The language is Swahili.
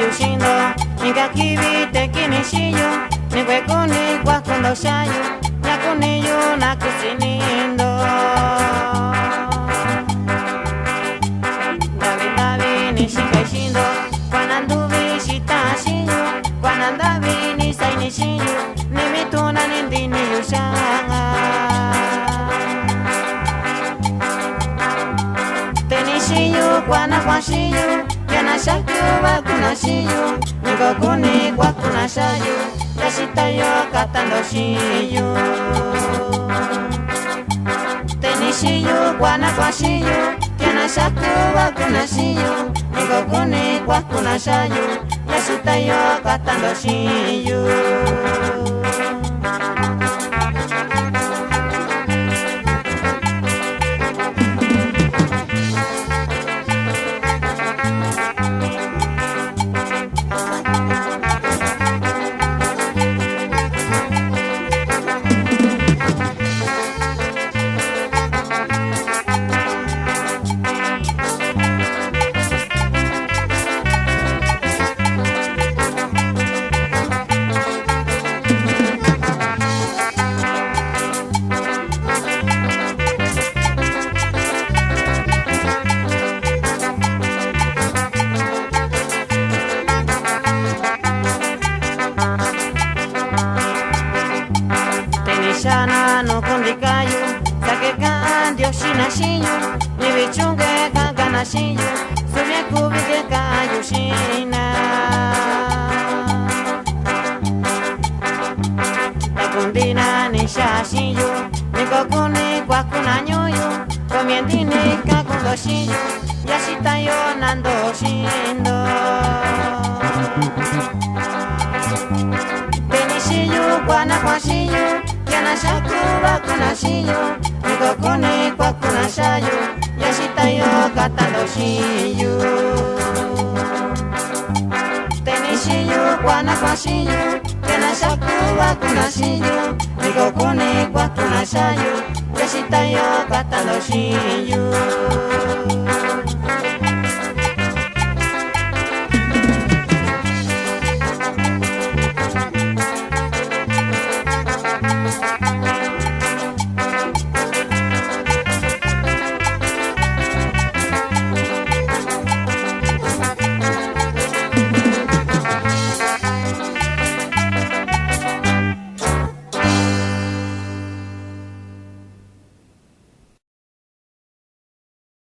Yushindo, nika kibite kinishiyo, nikwe kuni kwa kundo shayo, na kuniyo na kusinindo. Davi davi nishika shindo, kwa nanduvi shita shiyo, kwa nandavi nisai nishiyo, nimituna nindini yushanga. Tenishiyo kwa na kwa shiyo, yana shakuwa kuna shiyu, niko kuni kwa kuna shayu, yashita yo katando shiyu. Teni shiyu kwa na kwa shiyu, yana shakuwa kuna shiyu, niko kuni kwa kuna shayu, yashita yo katando shiyu. Shana no kondikayu, sake kandio shina shinyu, nivichunge kagana shinyu, sumye kubike kayu shina. Takundina nisha shinyu, nikokuni kwa kuna nyuyu, komiendini kakundo shinyu, yashita yo nando shindo. Tenishinyu kwa na kwa shinyu, yana shakuwa kuna shiyu, niko kuni kwa kuna shayu, yashita yo katando shiyu. Teni shiyu kwa na kwa shiyu, yana shakuwa kuna shiyu, niko kuni kwa kuna shayu, yashita yo katando shiyu.